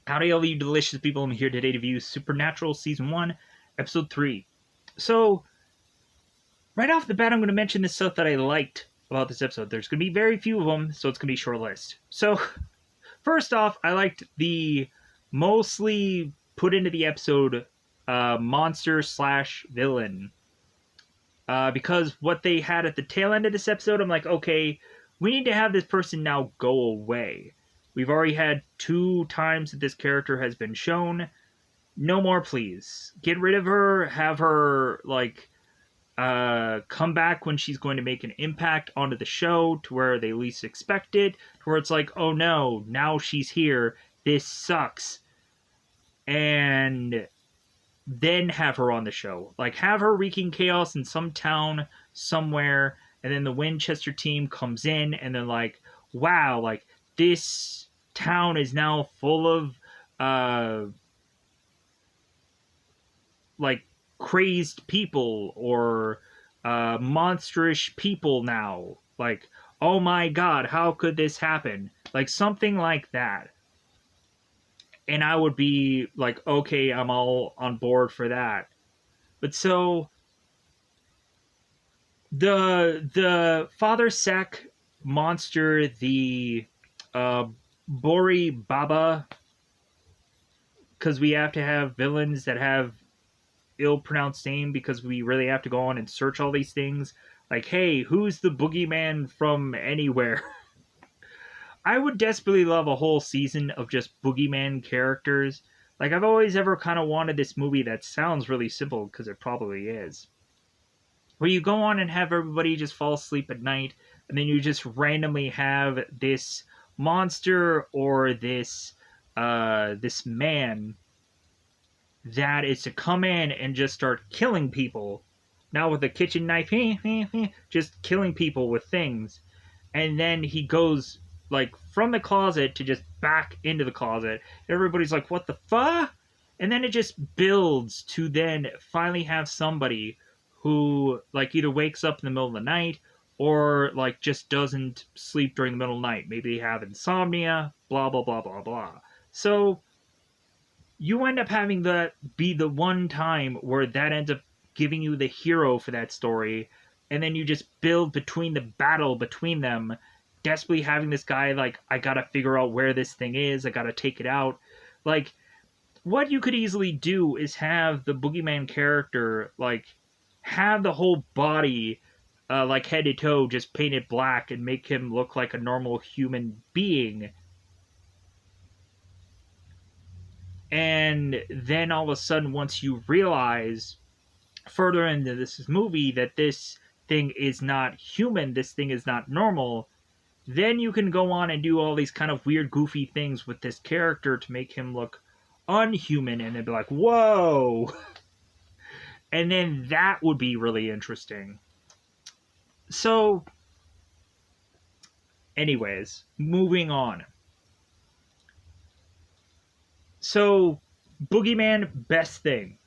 Howdy, all you delicious people. I'm here today to view Supernatural Season 1, Episode 3. So, right off the bat, I'm going to mention the stuff that I liked about this episode. There's going to be very few of them, so it's going to be a short list. So, first off, I liked the mostly put into the episode monster slash villain. Because what they had at the tail end of this episode, I'm like, okay, we need to have this person now go away. We've already had 2 times that this character has been shown. No more, please. Get rid of her. Have her, come back when she's going to make an impact onto the show to where they least expect it. To where it's like, oh no, now she's here. This sucks. And then have her on the show. Like, have her wreaking chaos in some town somewhere, and then the Winchester team comes in, and they're like, wow, like, this town is now full of, like, crazed people, or, monsterish people now. Like, oh my god, how could this happen? Like, something like that. And I would be like, okay, I'm all on board for that. But so the Father Sek monster, the Bori Baba, because we have to have villains that have ill-pronounced name because we really have to go on and search all these things. Like, hey, who's the boogeyman from anywhere? I would desperately love a whole season of just boogeyman characters. Like, I've always ever kind of wanted this movie that sounds really simple, because it probably is, where you go on and have everybody just fall asleep at night, and then you just randomly have this monster or this man that is to come in and just start killing people. Now with a kitchen knife, just killing people with things. And then he goes, like, from the closet to just back into the closet. Everybody's like, what the fuck? And then it just builds to then finally have somebody who, like, either wakes up in the middle of the night or, like, just doesn't sleep during the middle of the night. Maybe they have insomnia, blah, blah, blah, blah, blah. So you end up having that be the one time where that ends up giving you the hero for that story, and then you just build between the battle between them, desperately having this guy like, I gotta figure out where this thing is, I gotta take it out. Like, what you could easily do is have the boogeyman character, like, have the whole body, like head to toe, just painted black and make him look like a normal human being. And then all of a sudden, once you realize further into this movie that this thing is not human, this thing is not normal, then you can go on and do all these kind of weird, goofy things with this character to make him look unhuman, and they'd be like, whoa! And then that would be really interesting. So, anyways, moving on. So, Boogeyman, best thing.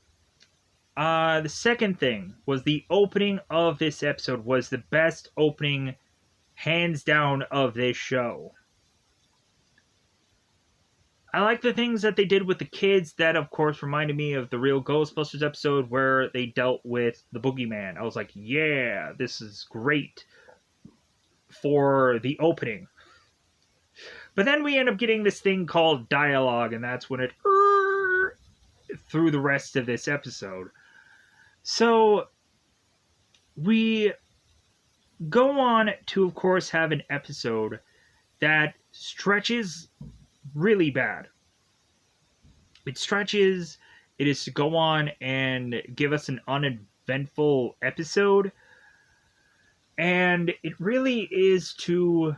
The second thing was the opening of this episode was the best opening, hands down, of this show. I like the things that they did with the kids. That, of course, reminded me of the real Ghostbusters episode where they dealt with the boogeyman. I was like, yeah, this is great for the opening. But then we end up getting this thing called dialogue, and that's when it through the rest of this episode. So we go on to, of course, have an episode that stretches really bad. It stretches. It is to go on and give us an uneventful episode. And it really is to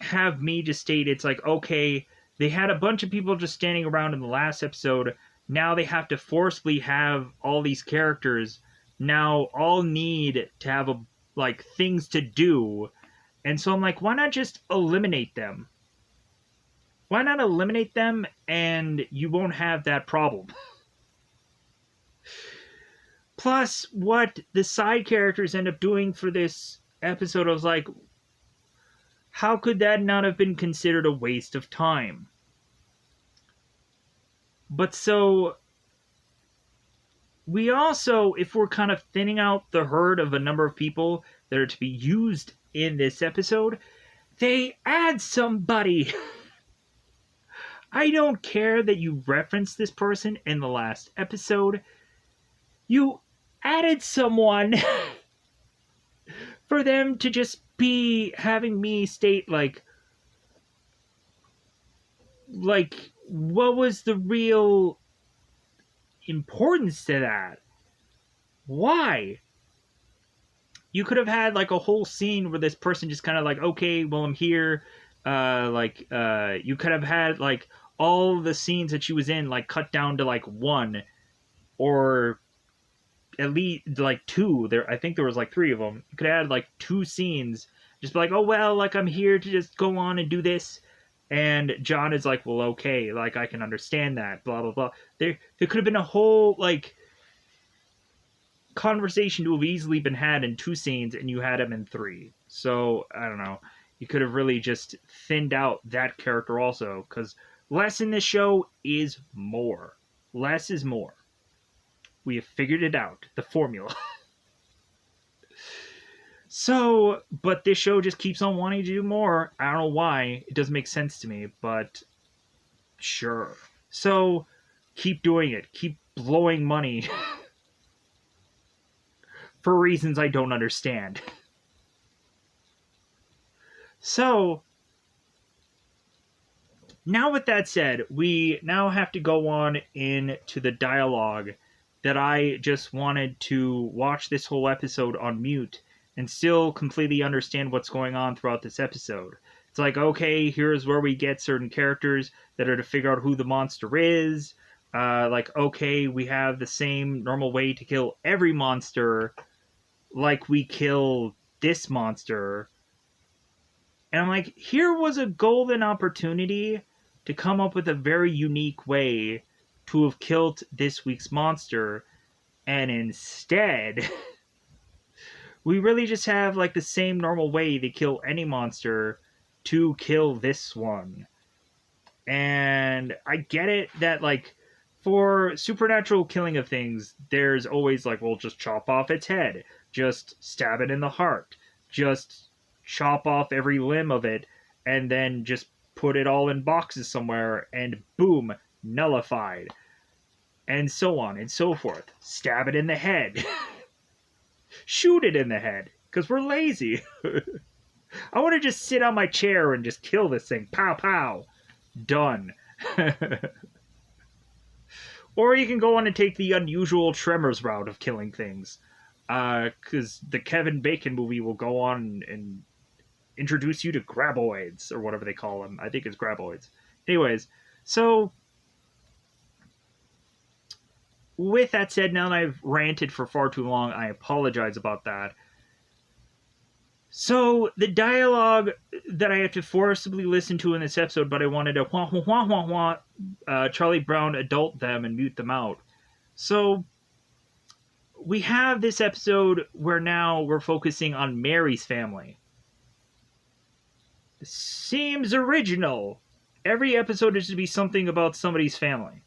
have me just state, it's like, okay, they had a bunch of people just standing around in the last episode. Now they have to forcibly have all these characters now all need to have things to do. And so I'm like, why not just eliminate them? Why not eliminate them and you won't have that problem? Plus, what the side characters end up doing for this episode, I was like, how could that not have been considered a waste of time? But so we also, if we're kind of thinning out the herd of a number of people that are to be used in this episode, they add somebody. I don't care that you referenced this person in the last episode. You added someone for them to just be having me state like what was the real importance to that? Why? You could have had like a whole scene where this person just kind of like, okay, well, I'm here. You could have had like all the scenes that she was in like cut down to like one, or at least like two. There, I think there was like three of them. You could have had like two scenes. Just be like, oh well, like I'm here to just go on and do this. And John is like, well, okay, like I can understand that. Blah blah blah. There could have been a whole like conversation to have easily been had in two scenes, and you had him in three. So I don't know. You could have really just thinned out that character also, because less in this show is more. Less is more. We have figured it out. The formula. So, but this show just keeps on wanting to do more. I don't know why. It doesn't make sense to me, but sure. So, keep doing it. Keep blowing money for reasons I don't understand. So, now with that said, we now have to go on into the dialogue that I just wanted to watch this whole episode on mute and still completely understand what's going on throughout this episode. It's like, okay, here's where we get certain characters that are to figure out who the monster is. Like, okay, we have the same normal way to kill every monster, like we kill this monster. And I'm like, here was a golden opportunity to come up with a very unique way to have killed this week's monster. And instead, we really just have like the same normal way to kill any monster to kill this one. And I get it that like for supernatural killing of things, there's always like, well, just chop off its head, just stab it in the heart, just chop off every limb of it, and then just put it all in boxes somewhere, and boom, nullified. And so on and so forth. Stab it in the head. Shoot it in the head, because we're lazy. I want to just sit on my chair and just kill this thing. Pow, pow. Done. Or you can go on and take the unusual Tremors route of killing things. Because the Kevin Bacon movie will go on and introduce you to graboids, or whatever they call them. I think it's graboids. Anyways, so with that said, now that I've ranted for far too long, I apologize about that. So, the dialogue that I have to forcibly listen to in this episode, but I wanted to wah wah wah wah wah Charlie Brown adult them and mute them out. So, we have this episode where now we're focusing on Mary's family. Seems original. Every episode is to be something about somebody's family.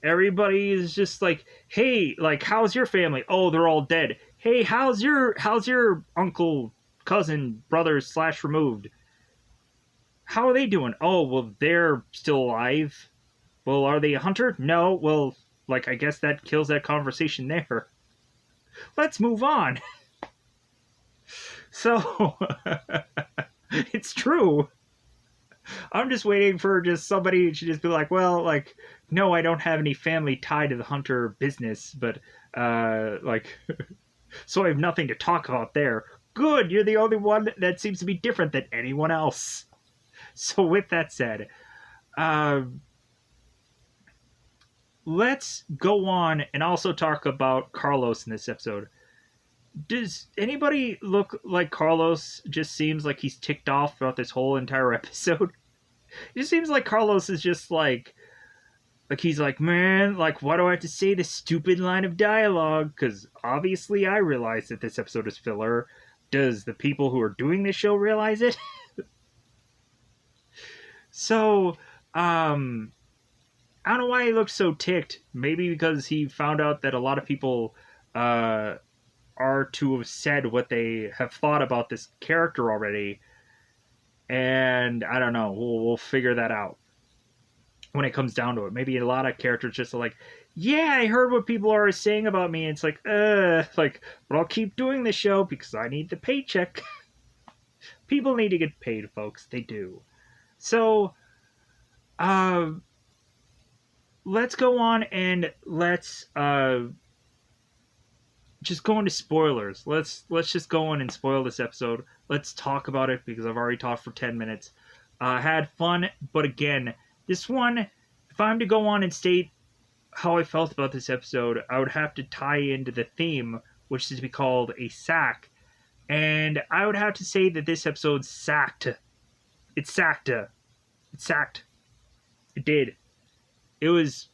Everybody is just like, hey, like, how's your family? Oh, they're all dead. Hey, how's your uncle, cousin, brother / removed? How are they doing? Oh, well, they're still alive. Well, are they a hunter? No. Well, like, I guess that kills that conversation there. Let's move on. So, it's true. I'm just waiting for just somebody to just be like, well, like, no, I don't have any family tied to the hunter business, but, like, so I have nothing to talk about there. Good, you're the only one that seems to be different than anyone else. So with that said, let's go on and also talk about Carlos in this episode. Does anybody look like Carlos just seems like he's ticked off throughout this whole entire episode? It just seems like Carlos is just like he's like, man, like, why do I have to say this stupid line of dialogue? Because obviously I realize that this episode is filler. Does the people who are doing this show realize it? So, I don't know why he looks so ticked. Maybe because he found out that a lot of people uh, are to have said what they have thought about this character already, and I don't know. We'll figure that out when it comes down to it. Maybe a lot of characters just are like, yeah, I heard what people are saying about me. And it's like, but I'll keep doing this show because I need the paycheck. People need to get paid, folks. They do. So, uh, let's go on and let's just go into spoilers. Let's just go on and spoil this episode. Let's talk about it because I've already talked for 10 minutes. Had fun, but again, this one, if I'm to go on and state how I felt about this episode, I would have to tie into the theme, which is to be called a sack. And I would have to say that this episode sacked. It sacked. It sacked. It did. It was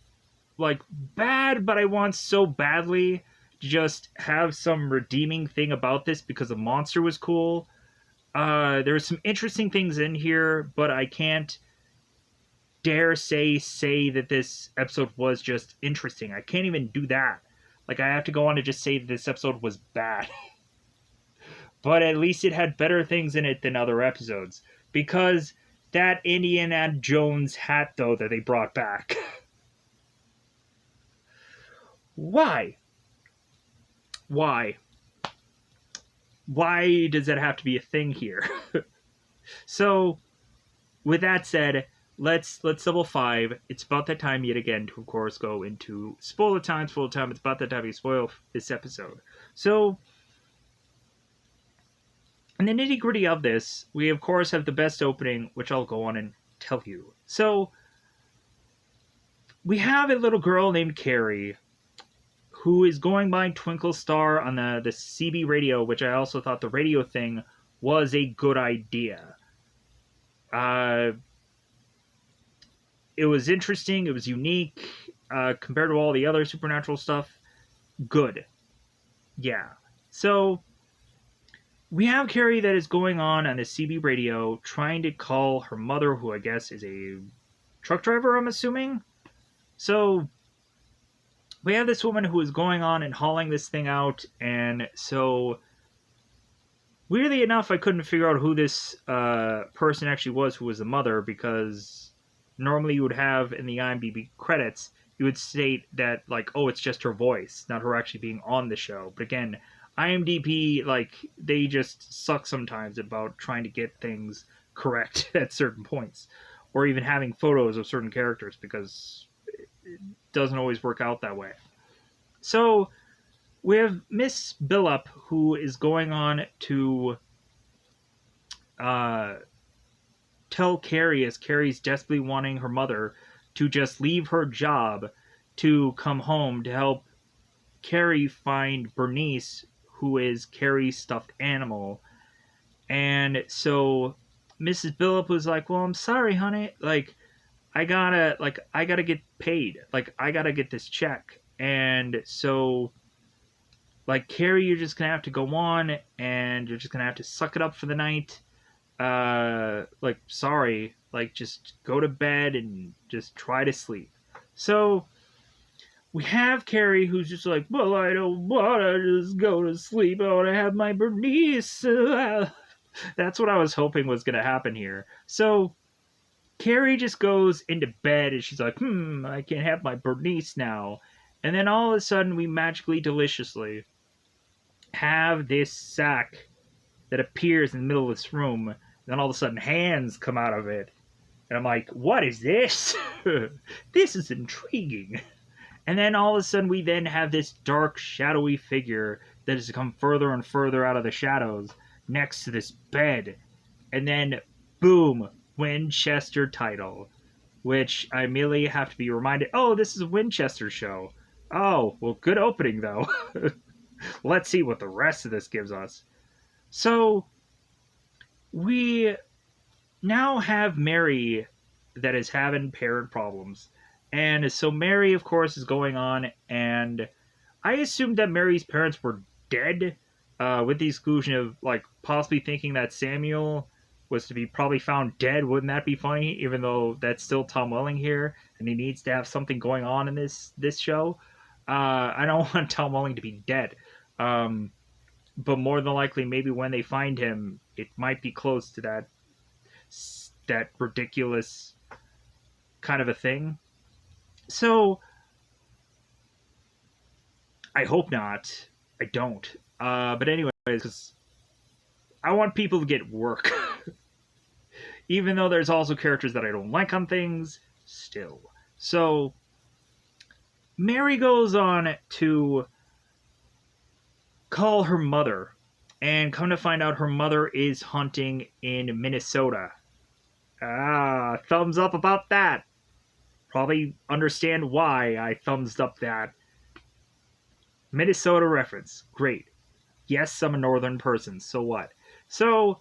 like bad, but I want so badly to just have some redeeming thing about this because the monster was cool. There were some interesting things in here, but I can't dare say that this episode was just interesting. I can't even do that. Like, I have to go on to just say that this episode was bad. But at least it had better things in it than other episodes. Because that Indiana Jones hat, though, that they brought back. Why? Why? Why does that have to be a thing here? So, with that said, let's level 5. It's about that time yet again to, of course, go into spoiler time. Spoiler time. It's about that time to spoil this episode. So, in the nitty gritty of this, we of course have the best opening, which I'll go on and tell you. So, we have a little girl named Carrie who is going by Twinkle Star on the CB radio, which I also thought the radio thing was a good idea. It was interesting. It was unique compared to all the other supernatural stuff. Good. Yeah. So, we have Carrie that is going on the CB radio trying to call her mother, who I guess is a truck driver, I'm assuming. So, we have this woman who is going on and hauling this thing out, and so, weirdly enough, I couldn't figure out who this person actually was who was the mother, because normally you would have in the IMDb credits, you would state that, like, oh, it's just her voice, not her actually being on the show. But again, IMDb, like, they just suck sometimes about trying to get things correct at certain points, or even having photos of certain characters, because it doesn't always work out that way. So, we have Miss Billup, who is going on to tell Carrie, as Carrie's desperately wanting her mother to just leave her job to come home to help Carrie find Bernice, who is Carrie's stuffed animal. And so Mrs. Billup was like, well, I'm sorry, honey. Like, I gotta get paid. Like, I gotta get this check. And so, like, Carrie, you're just gonna have to go on, and you're just gonna have to suck it up for the night. Like, sorry. Like, just go to bed and just try to sleep. So, we have Carrie who's just like, well, I don't want to just go to sleep. I want to have my Bernice. That's what I was hoping was going to happen here. So, Carrie just goes into bed and she's like, I can't have my Bernice now. And then all of a sudden, we magically, deliciously have this sack that appears in the middle of this room. And then all of a sudden, hands come out of it. And I'm like, what is this? This is intriguing. And then all of a sudden, we then have this dark, shadowy figure that has come further and further out of the shadows next to this bed. And then, boom, Winchester title. Which I immediately have to be reminded, oh, this is a Winchester show. Oh, well, good opening, though. Let's see what the rest of this gives us. So, we now have Mary that is having parent problems. And so Mary, of course, is going on, and I assumed that Mary's parents were dead, with the exclusion of, like, possibly thinking that Samuel was to be probably found dead. Wouldn't that be funny? Even though that's still Tom Welling here, and he needs to have something going on in this show. I don't want Tom Welling to be dead. But more than likely, maybe when they find him, it might be close to that ridiculous kind of a thing. So I hope not. I don't. But anyways, because I want people to get work. Even though there's also characters that I don't like on things, still. So Mary goes on to call her mother, and come to find out her mother is hunting in Minnesota. Thumbs up about that. Probably understand why I thumbs up that. Minnesota reference. Great. Yes, I'm a northern person, so what? So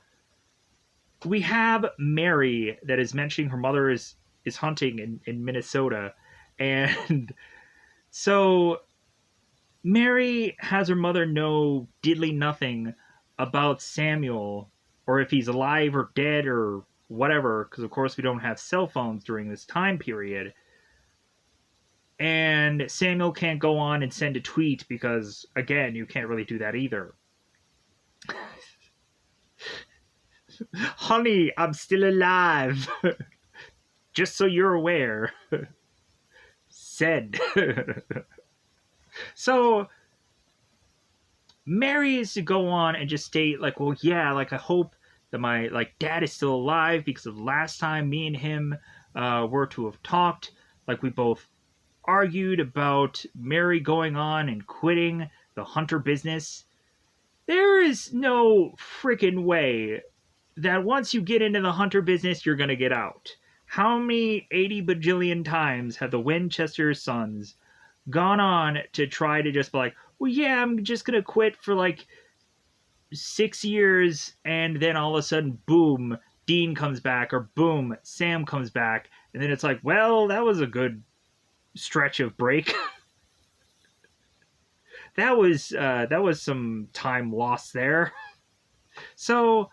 we have Mary that is mentioning her mother is hunting in Minnesota. And so Mary has her mother know diddly nothing about Samuel, or if he's alive or dead or whatever, because of course we don't have cell phones during this time period. And Samuel can't go on and send a tweet because, again, you can't really do that either. Honey, I'm still alive. Just so you're aware. Said. So Mary is to go on and just state, like, well, yeah, like, I hope that my, like, dad is still alive because of the last time me and him were to have talked. Like, we both argued about Mary going on and quitting the hunter business. There is no freaking way that once you get into the hunter business, you're going to get out. How many 80 bajillion times have the Winchester sons gone on to try to just be like, well, yeah, I'm just going to quit for like 6 years, and then all of a sudden, boom, Dean comes back, or boom, Sam comes back, and then it's like, well, that was a good stretch of break. that was some time lost there. So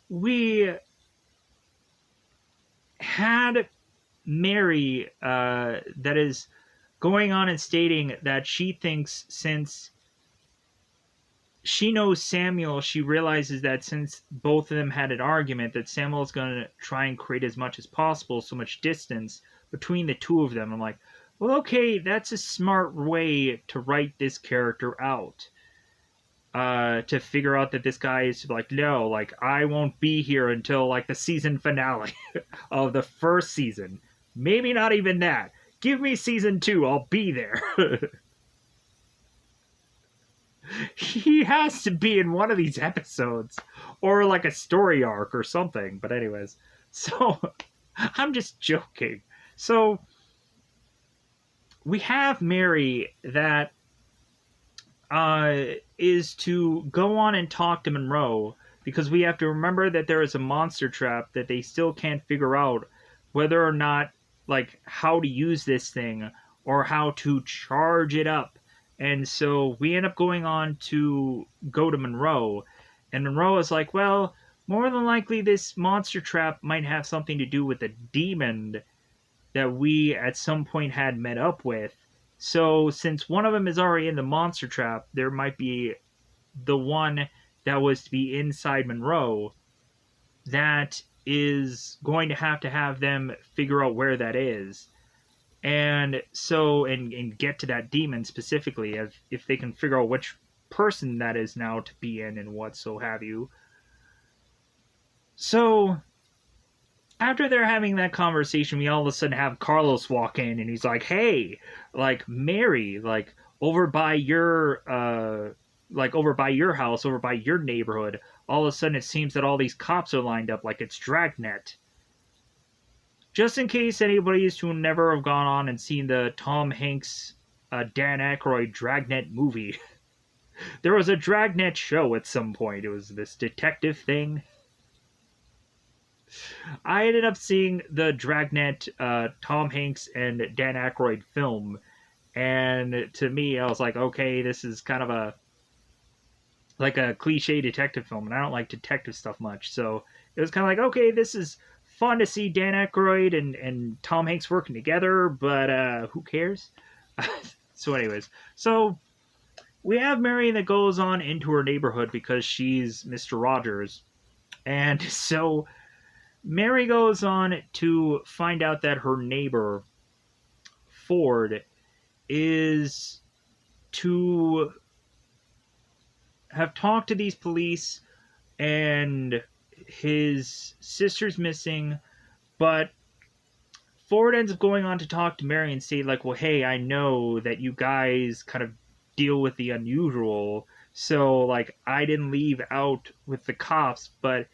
we had Mary that is going on and stating that she thinks since she knows Samuel, she realizes that since both of them had an argument, that Samuel's going to try and create as much as possible, so much distance between the two of them. I'm like, well, okay, that's a smart way to write this character out. To figure out that this guy is like, no, like, I won't be here until like the season finale of the first season. Maybe not even that. Give me season 2, I'll be there. He has to be in one of these episodes, or like a story arc or something. But anyways, so I'm just joking. So we have Mary that is to go on and talk to Monroe, because we have to remember that there is a monster trap that they still can't figure out whether or not, like, how to use this thing or how to charge it up. And so we end up going on to go to Monroe, and Monroe is like, well, more than likely this monster trap might have something to do with the demon that we at some point had met up with. So since one of them is already in the monster trap, there might be the one that was to be inside Monroe that is going to have them figure out where that is. And so, and get to that demon specifically, if they can figure out which person that is now to be in and what so have you. So after they're having that conversation, we all of a sudden have Carlos walk in, and he's like, hey, like, Mary, like, over by your house, over by your neighborhood, all of a sudden it seems that all these cops are lined up like it's Dragnet. Just in case anybody is to never have gone on and seen the Tom Hanks, Dan Aykroyd Dragnet movie. There was a Dragnet show at some point. It was this detective thing. I ended up seeing the Dragnet Tom Hanks and Dan Aykroyd film, and to me, I was like, okay, this is kind of like a cliche detective film, and I don't like detective stuff much. So it was kind of like, okay, this is fun to see Dan Aykroyd and Tom Hanks working together, but who cares? So, anyways, so we have Mary that goes on into her neighborhood because she's Mr. Rogers, and so Mary goes on to find out that her neighbor Ford is to have talked to these police and his sister's missing, but Ford ends up going on to talk to Mary and say, like, well, hey, I know that you guys kind of deal with the unusual, so, like, I didn't leave out with the cops, but,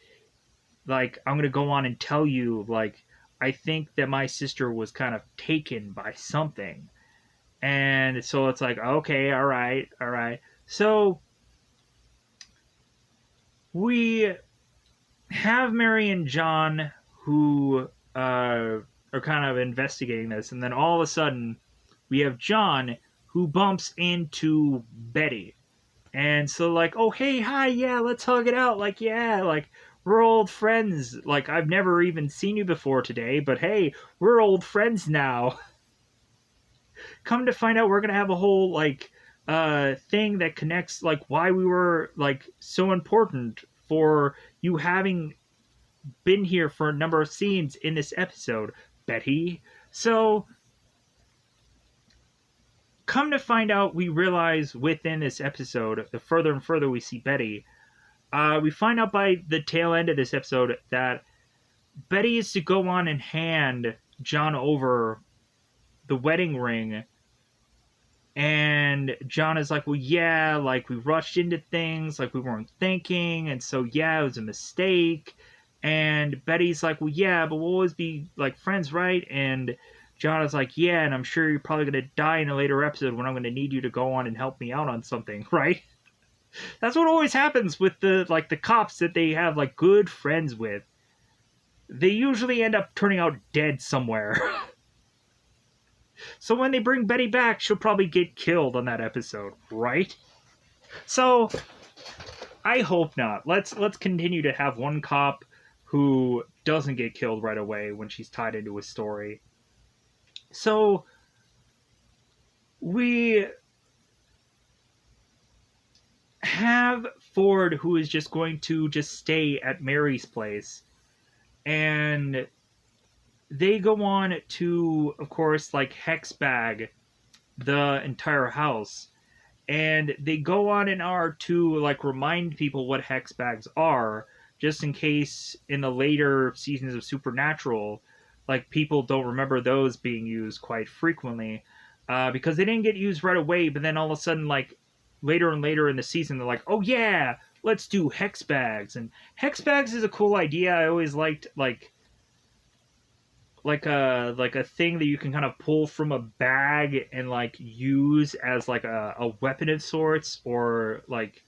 like, I'm gonna go on and tell you, like, I think that my sister was kind of taken by something. And so it's like, okay, all right, all right. So we have Mary and John who are kind of investigating this, and then all of a sudden we have John who bumps into Betty, and so like, oh hey, hi, yeah, let's hug it out, like yeah, like we're old friends, like I've never even seen you before today, but hey, we're old friends now. Come to find out, we're gonna have a whole like thing that connects like why we were like so important for you having been here for a number of scenes in this episode, Betty. So, come to find out, we realize within this episode, the further and further we see Betty, we find out by the tail end of this episode that Betty is to go on and hand John over the wedding ring. And John is like, well, yeah, like we rushed into things, like we weren't thinking, and so yeah, it was a mistake. And Betty's like, well, yeah, but we'll always be like friends, right? And John is like, yeah, and I'm sure you're probably gonna die in a later episode when I'm gonna need you to go on and help me out on something, right? That's what always happens with the cops that they have like good friends with. They usually end up turning out dead somewhere. So when they bring Betty back, she'll probably get killed on that episode, right? So I hope not. Let's continue to have one cop who doesn't get killed right away when she's tied into a story. So we have Ford who is just going to just stay at Mary's place, and they go on to, of course, like hex bag the entire house, and they go on and are to like remind people what hex bags are, just in case in the later seasons of Supernatural, like people don't remember those being used quite frequently, because they didn't get used right away. But then all of a sudden, like later and later in the season, they're like, oh yeah, let's do hex bags. And hex bags is a cool idea. I always liked like a thing that you can kind of pull from a bag and like use as like a weapon of sorts, or like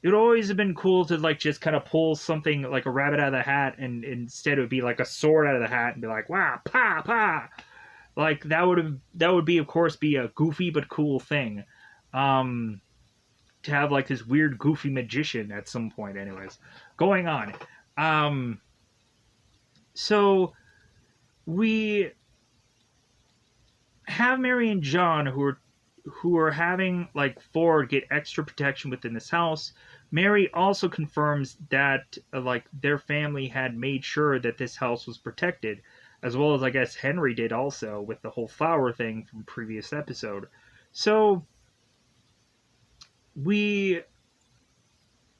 it would always have been cool to like just kind of pull something like a rabbit out of the hat, and instead it would be like a sword out of the hat and be like wow pa pa, like that would be of course be a goofy but cool thing, to have like this weird goofy magician at some point. Anyways, going on, so we have Mary and John who are having like Ford get extra protection within this house. Mary also confirms that like their family had made sure that this house was protected, as well as I guess Henry did also with the whole flower thing from previous episode. So we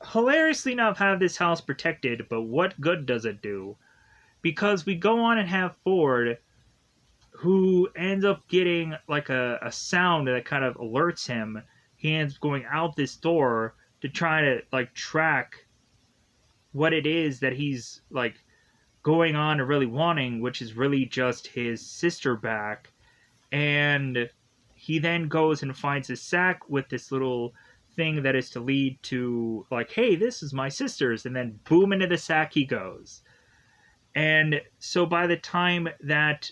hilariously enough have this house protected, but what good does it do? Because we go on and have Ford who ends up getting like a sound that kind of alerts him. He ends up going out this door to try to like track what it is that he's like going on and really wanting, which is really just his sister back. And he then goes and finds a sack with this little thing that is to lead to like, hey, this is my sister's, and then boom, into the sack he goes. And so by the time that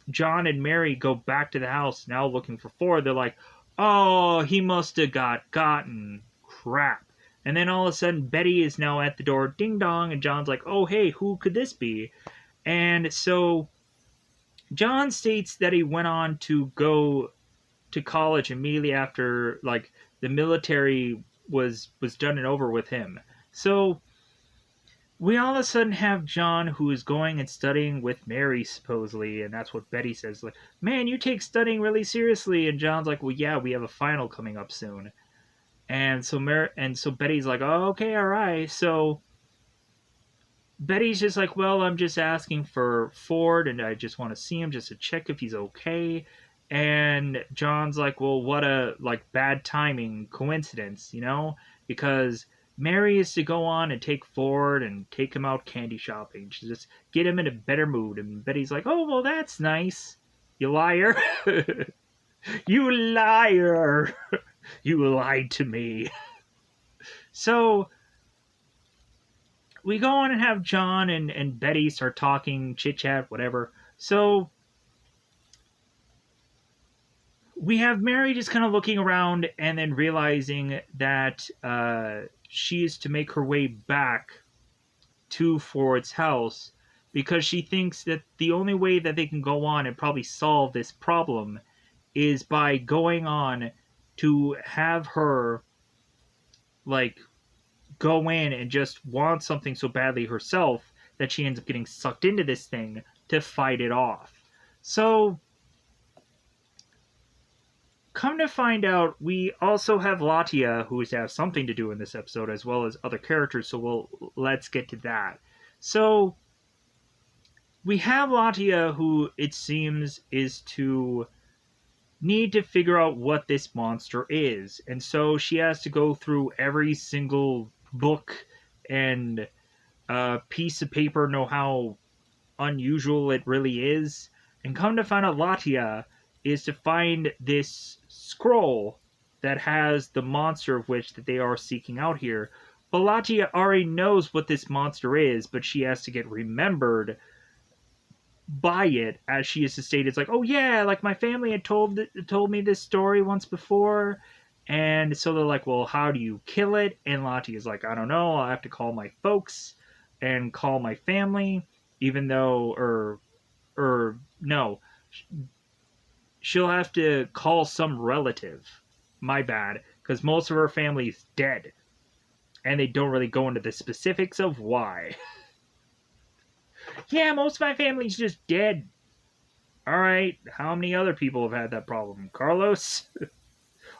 John and Mary go back to the house now looking for Ford, they're like, oh, he must have gotten. Crap. And then all of a sudden, Betty is now at the door, ding dong, and John's like, oh, hey, who could this be? And so John states that he went on to go to college immediately after, like, the military was done and over with him. So we all of a sudden have John who is going and studying with Mary, supposedly, and that's what Betty says. Like, man, you take studying really seriously. And John's like, well, yeah, we have a final coming up soon. And so Betty's like, oh, okay, all right. So Betty's just like, well, I'm just asking for Ford, and I just want to see him just to check if he's okay. And John's like, well, what a like bad timing coincidence, because Mary is to go on and take Ford and take him out candy shopping to just get him in a better mood. And Betty's like, oh, well, that's nice. You liar. You liar. You lied to me. So we go on and have John and Betty start talking, chit chat, whatever. So we have Mary just kind of looking around and then realizing that she is to make her way back to Ford's house because she thinks that the only way that they can go on and probably solve this problem is by going on to have her, like, go in and just want something so badly herself that she ends up getting sucked into this thing to fight it off. So, come to find out, we also have Latia, who is to have something to do in this episode, as well as other characters, so let's get to that. So, we have Latia, who it seems is to need to figure out what this monster is. And so she has to go through every single book and piece of paper, know how unusual it really is. And come to find out, Latia is to find this scroll that has the monster of which that they are seeking out here. But Latia already knows what this monster is, but she has to get remembered by it, as she is to state. It's like, oh yeah, like my family had told me this story once before. And so they're like, well, how do you kill it? And Lottie is like, I don't know, I'll have to call my folks and call my family, even though, or no, she'll have to call some relative. My bad, because most of her family's dead. And they don't really go into the specifics of why. Yeah, most of my family's just dead. Alright, how many other people have had that problem? Carlos?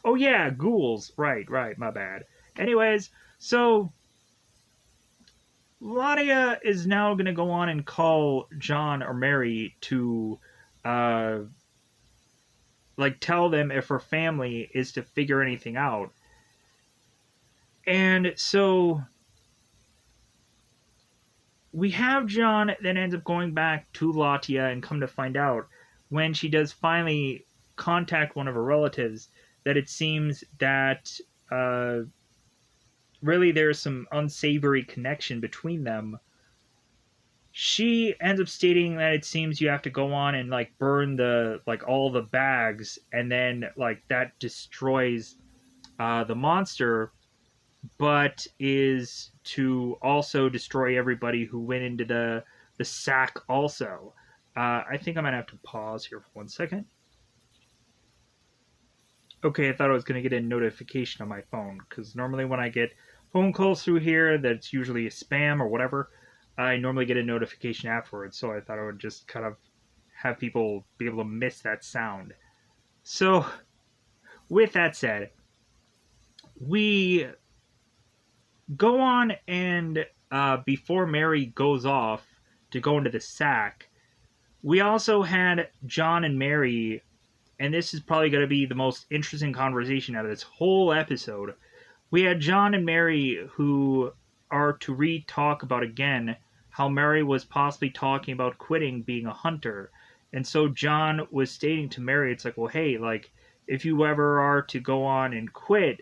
Oh yeah, ghouls. Right, my bad. Anyways, so Ladia is now going to go on and call John or Mary to, tell them if her family is to figure anything out. And so we have John then ends up going back to Latia, and come to find out, when she does finally contact one of her relatives, that it seems that really there's some unsavory connection between them. She ends up stating that it seems you have to go on and burn the all the bags, and then that destroys the monster, but is to also destroy everybody who went into the sack also. I think I might have to pause here for 1 second. Okay, I thought I was going to get a notification on my phone, because normally when I get phone calls through here that's usually a spam or whatever, I normally get a notification afterwards, so I thought I would just kind of have people be able to miss that sound. So, with that said, we go on and before Mary goes off to go into the sack, we also had John and Mary, and this is probably going to be the most interesting conversation out of this whole episode. We had John and Mary who are to re-talk about again how Mary was possibly talking about quitting being a hunter. And so John was stating to Mary, it's like, well, hey, if you ever are to go on and quit,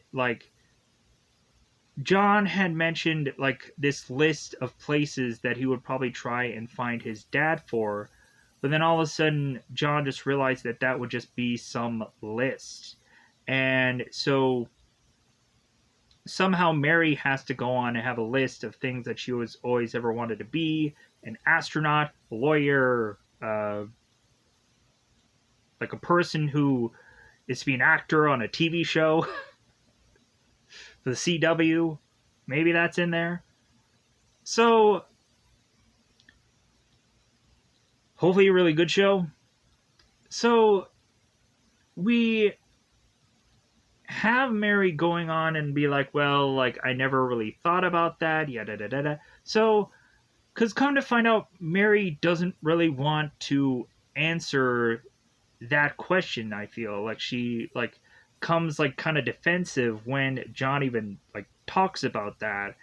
John had mentioned this list of places that he would probably try and find his dad for, but then all of a sudden John just realized that that would just be some list. And so somehow Mary has to go on and have a list of things that she was always ever wanted to be: an astronaut, a lawyer, like a person who is to be an actor on a TV show for the CW. Maybe that's in there. So, hopefully, a really good show. So, we have Mary going on and be like, well, like, I never really thought about that, yada, da, da, da. So, because come to find out, Mary doesn't really want to answer that question. I feel like she, like, comes, like, kind of defensive when John even, like, talks about that.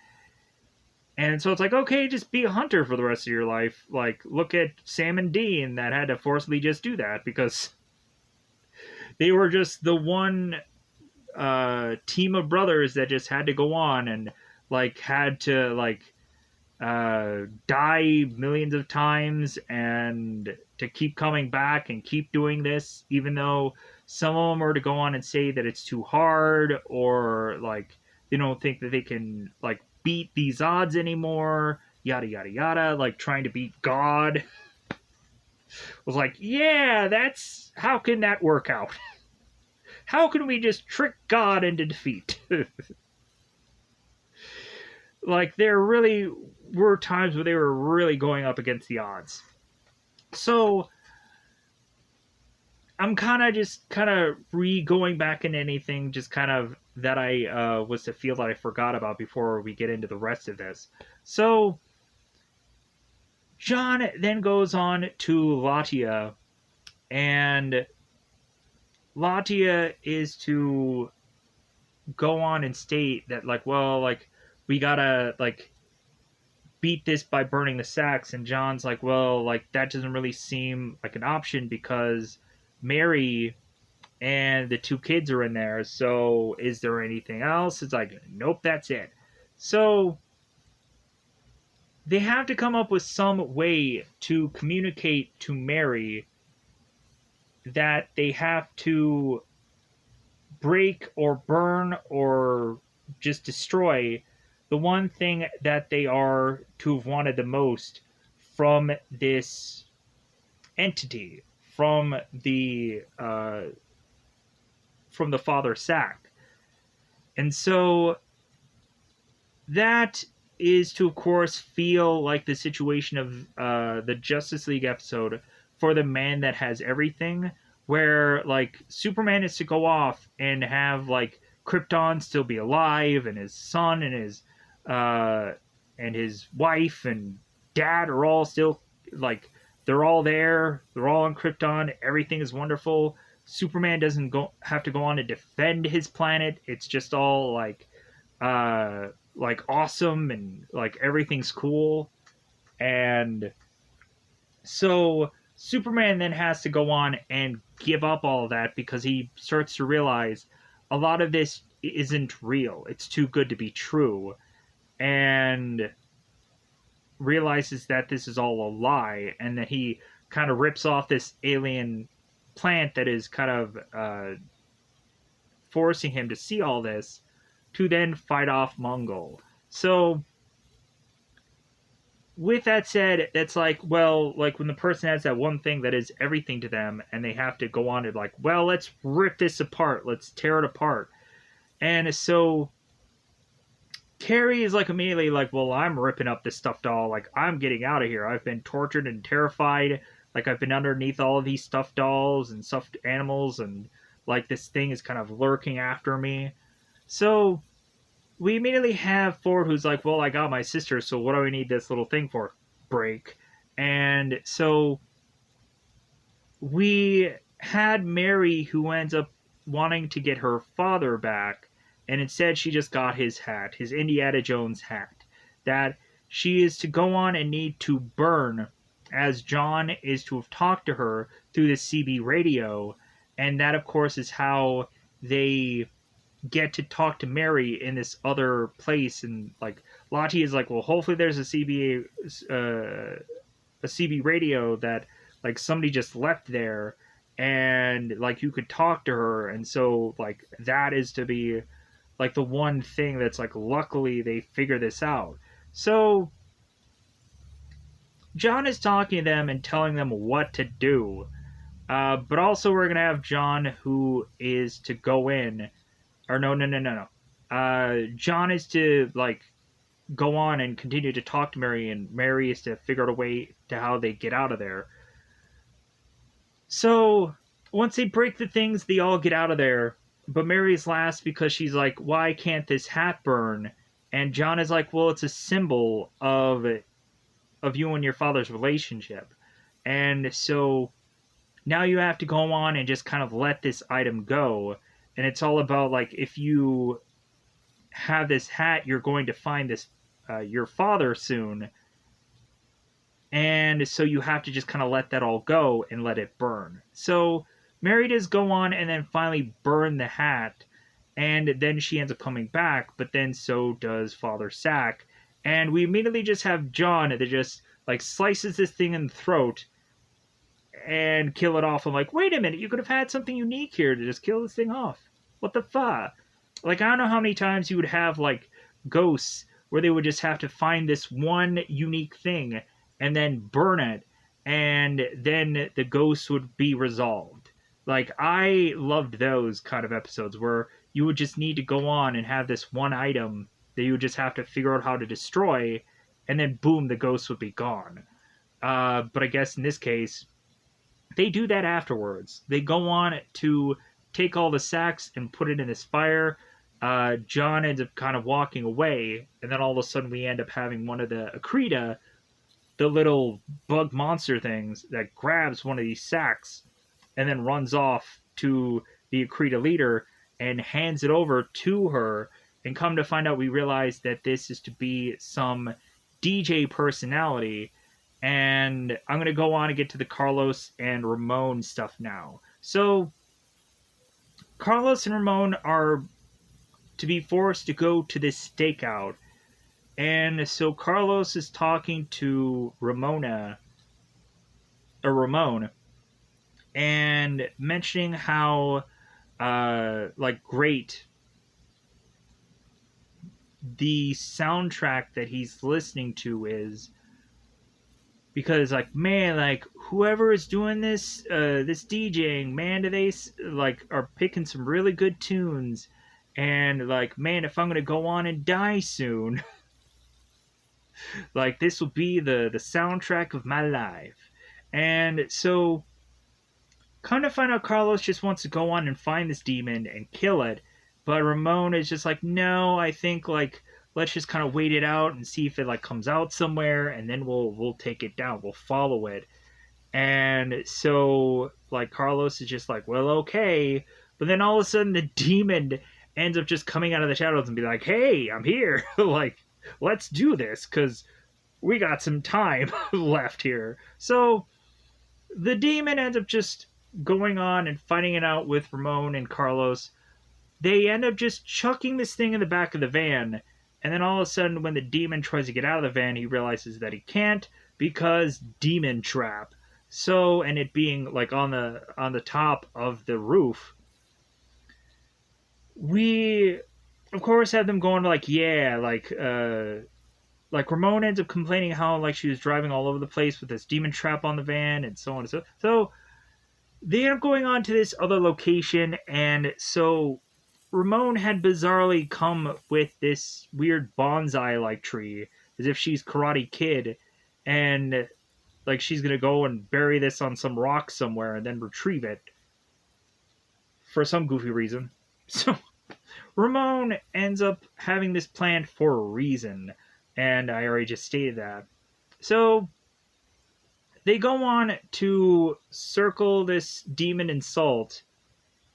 And so it's like, okay, just be a hunter for the rest of your life. Like, look at Sam and Dean that had to forcibly just do that because they were just the one team of brothers that just had to go on and like had to like die millions of times and to keep coming back and keep doing this, even though some of them are to go on and say that it's too hard or like they don't think that they can like beat these odds anymore, yada yada yada, like trying to beat God. Was like, yeah, that's how can that work out? How can we just trick God into defeat? Like, there really were times where they were really going up against the odds. So, I'm kind of going back into anything just kind of that I was to feel that I forgot about before we get into the rest of this. So, John then goes on to Latia, and Latia is to go on and state that, like, well, like, we gotta, like, beat this by burning the sacks. And John's like, well, like, that doesn't really seem like an option because Mary and the two kids are in there. So is there anything else? It's like, nope, that's it. So they have to come up with some way to communicate to Mary that they have to break or burn or just destroy the one thing that they are to have wanted the most from this entity, from the father sack. And so that is to, of course, feel like the situation of the Justice League episode for the man that has everything, where like Superman is to go off and have like Krypton still be alive, and his son uh, and his wife and dad are all still like they're all there, they're all on Krypton, everything is wonderful. Superman doesn't have to go on to defend his planet. It's just all like awesome and like everything's cool. And so Superman then has to go on and give up all of that because he starts to realize a lot of this isn't real. It's too good to be true. And realizes that this is all a lie and that he kind of rips off this alien plant that is kind of forcing him to see all this to then fight off Mongol. So with that said, it's like, well, like when the person has that one thing that is everything to them and they have to go on and like, well, let's rip this apart. Let's tear it apart. And so Carrie is like immediately like, well, I'm ripping up this stuffed doll. Like, I'm getting out of here. I've been tortured and terrified. Like, I've been underneath all of these stuffed dolls and stuffed animals. And like, this thing is kind of lurking after me. So we immediately have Ford who's like, well, I got my sister, so what do I need this little thing for? Break. And so we had Mary who ends up wanting to get her father back, and instead she just got his hat, his Indiana Jones hat, that she is to go on and need to burn, as John is to have talked to her through the CB radio, and that, of course, is how they get to talk to Mary in this other place. And like Lottie is like, well, hopefully there's a CB radio that like somebody just left there, and like you could talk to her. And so like that is to be like the one thing that's like luckily they figure this out. So John is talking to them and telling them what to do. But also we're gonna have John who is to go in, or no. John is to like go on and continue to talk to Mary, and Mary is to figure out a way to how they get out of there. So once they break the things, they all get out of there. But Mary's last because she's like, "Why can't this hat burn?" And John is like, "Well, it's a symbol of you and your father's relationship." And so now you have to go on and just kind of let this item go. And it's all about like if you have this hat, you're going to find this your father soon, and so you have to just kind of let that all go and let it burn. So Mary does go on and then finally burn the hat, and then she ends up coming back, but then so does Father Sack, and we immediately just have John that just like slices this thing in the throat and kill it off. I'm like, wait a minute, you could have had something unique here to just kill this thing off. What the fuck? Like, I don't know how many times you would have like ghosts where they would just have to find this one unique thing and then burn it, and then the ghost would be resolved. Like, I loved those kind of episodes where you would just need to go on and have this one item that you would just have to figure out how to destroy, and then boom, the ghost would be gone. But I guess in this case, they do that afterwards. They go on to take all the sacks and put it in this fire. John ends up kind of walking away, and then all of a sudden we end up having one of the Akrita, the little bug monster things, that grabs one of these sacks and then runs off to the Akrita leader and hands it over to her. And come to find out, we realize that this is to be some DJ personality. And I'm going to go on and get to the Carlos and Ramon stuff now. So, Carlos and Ramon are to be forced to go to this stakeout. And so Carlos is talking to Ramon, and mentioning how, like, great the soundtrack that he's listening to is. Because, like, man, like, whoever is doing this, this DJing, man, do they, like, are picking some really good tunes. And, like, man, if I'm going to go on and die soon, like, this will be the soundtrack of my life. And so, kind of find out Carlos just wants to go on and find this demon and kill it. But Ramon is just like, no, I think, like, let's just kind of wait it out and see if it like comes out somewhere, and then we'll take it down. We'll follow it. And so like Carlos is just like, well, okay. But then all of a sudden the demon ends up just coming out of the shadows and be like, hey, I'm here. Like, let's do this because we got some time left here. So the demon ends up just going on and fighting it out with Ramon and Carlos. They end up just chucking this thing in the back of the van. And then all of a sudden, when the demon tries to get out of the van, he realizes that he can't because demon trap. So, and it being like on the top of the roof, we of course have them going like, yeah, like Ramon ends up complaining how like she was driving all over the place with this demon trap on the van and so on and so. So they end up going on to this other location, and so Ramon had bizarrely come with this weird bonsai-like tree, as if she's Karate Kid, and like she's gonna go and bury this on some rock somewhere and then retrieve it for some goofy reason. So Ramon ends up having this planned for a reason, and I already just stated that. So they go on to circle this demon in salt,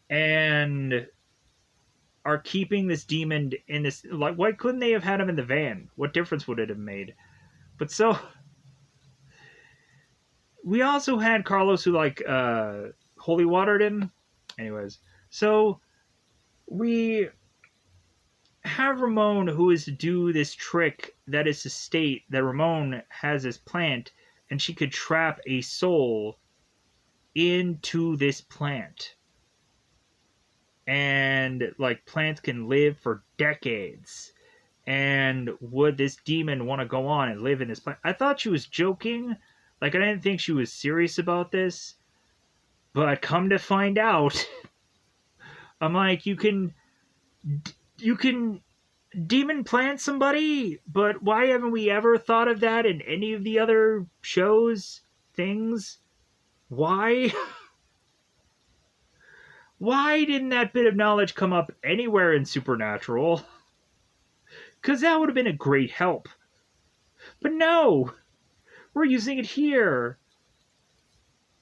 and are keeping this demon in this. Like, why couldn't they have had him in the van? What difference would it have made? But so we also had Carlos who like holy watered him. Anyways, so we have Ramon who is to do this trick that is to state that Ramon has this plant and she could trap a soul into this plant. and like plants can live for decades. And would this demon want to go on and live in this plant? I thought she was joking. Like, I didn't think she was serious about this. But come to find out, I'm like, you can demon plant somebody, but why haven't we ever thought of that in any of the other shows, things? Why? Why didn't that bit of knowledge come up anywhere in Supernatural? Because that would have been a great help. But no, we're using it here,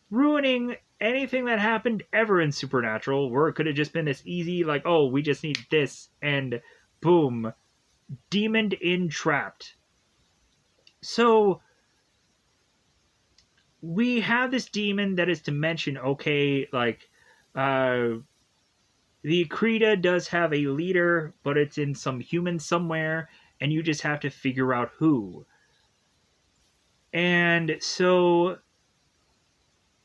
ruining anything that happened ever in Supernatural, where it could have just been this easy, like, oh, we just need this, and boom, demoned in trapped. So we have this demon that is to mention, okay, like, the Akrita does have a leader, but it's in some human somewhere, and you just have to figure out who. And so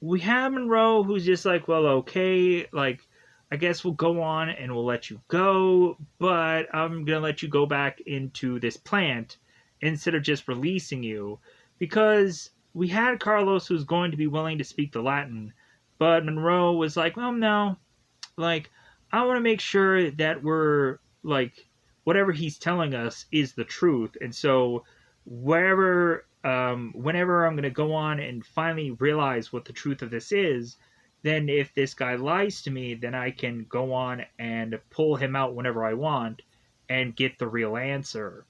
we have Monroe, who's just like, well, okay, like, I guess we'll go on and we'll let you go, but I'm going to let you go back into this plant instead of just releasing you, because we had Carlos who's going to be willing to speak the Latin, but Monroe was like, well, no, like, I want to make sure that we're, like, whatever he's telling us is the truth, and so whenever I'm going to go on and finally realize what the truth of this is, then if this guy lies to me, then I can go on and pull him out whenever I want and get the real answer.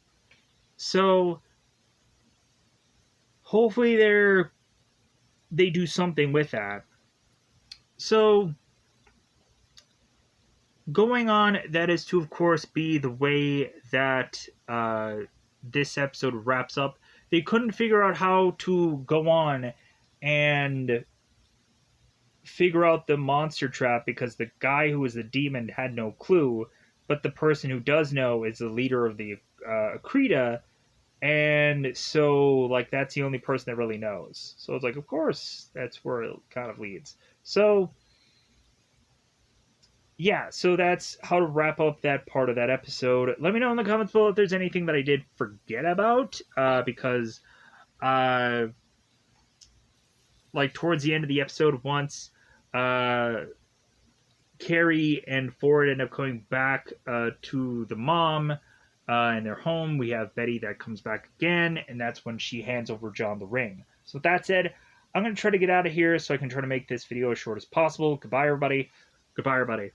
So hopefully they do something with that. So going on, that is to, of course, be the way that this episode wraps up. They couldn't figure out how to go on and figure out the monster trap because the guy who was the demon had no clue, but the person who does know is the leader of the Akrita, and so, like, that's the only person that really knows. So it's like, of course, that's where it kind of leads. So yeah, so that's how to wrap up that part of that episode. Let me know in the comments below if there's anything that I did forget about, because, like, towards the end of the episode, once Carrie and Ford end up coming back to the mom in their home, we have Betty that comes back again, and that's when she hands over John the ring. So with that said, I'm going to try to get out of here so I can try to make this video as short as possible. Goodbye, everybody. Goodbye, everybody.